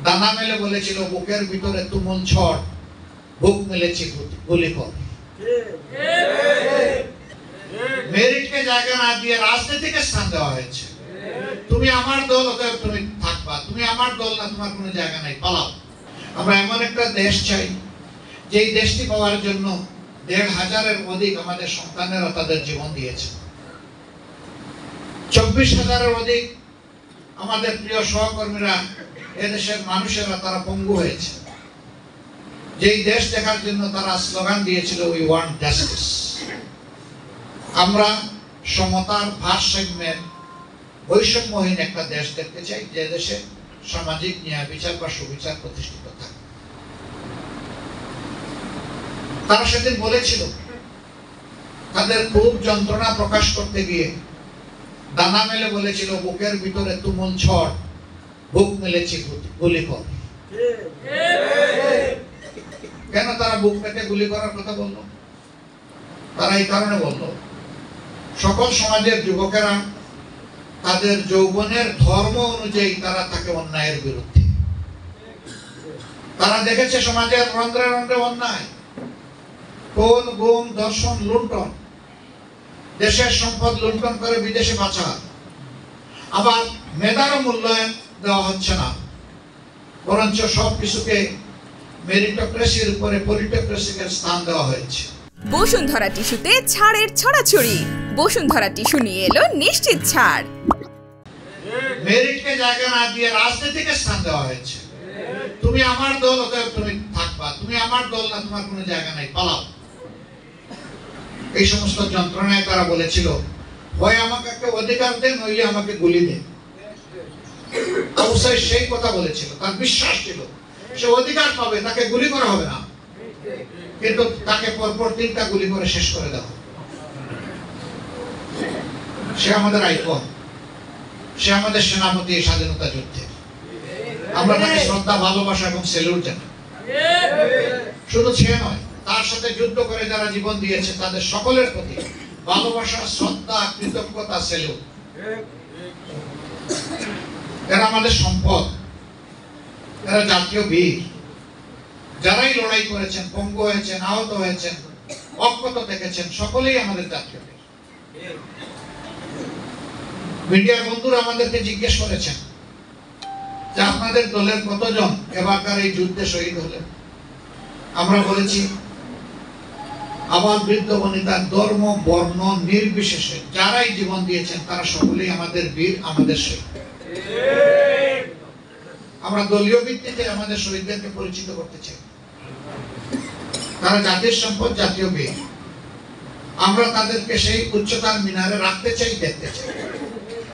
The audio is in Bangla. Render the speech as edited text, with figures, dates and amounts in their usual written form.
ডানা মেলে বলেছিল বুকের ভিতরে তুমুল ঝড়, বুক মেলেছি গুলি কর। মেরিটকে জায়গা না দিয়ে রাজনীতিকে স্থান দেওয়া হয়েছে। তুমি আমার দল, অতএব তুমি থাকবা, তুমি আমার দল না, তোমার কোনো জায়গা নাই, পালাও। আমরা এমন একটা দেশ চাই যেই দেশটি পাওয়ার জন্য ১৫০০-এর অধিক আমাদের সন্তানেরা তাদের জীবন দিয়েছে। ২৪,০০০-এর অধিক আমাদের প্রিয় সহকর্মীরা, এদেশের মানুষেরা তারা পঙ্গু হয়েছে। যেই দেশ দেখার জন্য তারা স্লোগান দিয়েছিল উই ওয়ান্ট জাস্টিস। আমরা সমতার, ভারসাম্যের, বৈষম্যহীন একটা দেশ দেখতে চাই, যে দেশে সামাজিক ন্যায় বিচার বা সুবিচার প্রতিষ্ঠিত থাকে। তারা সেদিন বলেছিল তাদের খুব যন্ত্রণা প্রকাশ করতে গিয়ে ডানা মেলে বলেছিল বুকের ভিতরে তুমুল ঝড়, বুক মেলেছি গুলি কর। কেন তারা বুক পেতে গুলি করার কথা বলল? তারা এই কারণে বলল, সকল সমাজের যুবকেরা তাদের যৌবনের ধর্ম অনুযায়ী তারা থাকে অন্যায়ের বিরুদ্ধে। তারা দেখেছে সমাজের রন্ধ্রে রন্ধ্রে অন্যায়, খুন, গুম, ধর্ষণ, লুণ্ঠন, দেশের সম্পদ লুণ্ঠন করে বিদেশে পাচার, আবার মেধারও মূল্যায়ন দেওয়া হচ্ছে না, বরঞ্চ সবকিছুকে মেরিটোক্রেসির উপরে পলিটোক্রেসিকে স্থান দেওয়া হয়েছে। বসুন্ধরা টিস্যুতে ছাড়ের ছড়াছড়ি। বসুন্ধরা টিস্যু নিয়ে এলো নিশ্চিত ছাড়। মেরিটকে জায়গা না দিয়ে রাজনীতিকে স্থান দেওয়া হয়েছে। তুমি আমার দল, অতএব তুমি থাকবা, তুমি আমার দল না, তোমার কোনো জায়গা নাই, পালাও। এই সমস্ত যন্ত্রণায় তারা বলেছিল হয় আমাকে একটা অধিকার দেন, নইলে আমাকে গুলি দেন। আবু সাঈদ সেই কথা বলেছিল, তার বিশ্বাস ছিল সে অধিকার পাবে, তাকে গুলি করা হবে না, কিন্তু তাকে পরপর ৩টা গুলি করে শেষ করে দেওয়া। সে আমাদের আইকন, সে আমাদের সেনাপতি এই স্বাধীনতা যুদ্ধে। আমরা তাকে শ্রদ্ধা, ভালোবাসা এবং সেলুট জানাই। শুধু সে নয়, তার সাথে যুদ্ধ করে যারা জীবন দিয়েছে তাদের সকলের প্রতি ভালোবাসা, শ্রদ্ধা, কৃতজ্ঞতা, সেলুট। এরা আমাদের সম্পদ, এরা জাতীয় বীর। যারাই লড়াই করেছেন, পঙ্গু হয়েছেন, আহত হয়েছেন, অক্ষত দেখেছেন, সকলেই আমাদের জাতীয় বীর। মিডিয়ার বন্ধুরা আমাদেরকে জিজ্ঞেস করেছেন যে আপনাদের দলের কতজন এবারকার এই যুদ্ধে শহীদ হলেন। আমরা বলেছি আবার বৃদ্ধ বনিতা, ধর্ম, বর্ণ নির্বিশেষে যারাই জীবন দিয়েছেন তারা সকলেই আমাদের বীর, আমাদের শহীদ। আমরা দলীয় ভিত্তিতে আমাদের শহীদদেরকে পরিচিত করতে চাই। তারা জাতির সম্পদ, জাতীয় বীর। আমরা তাদেরকে সেই উচ্চতার মিনারে রাখতে চাই, দেখতে চাই।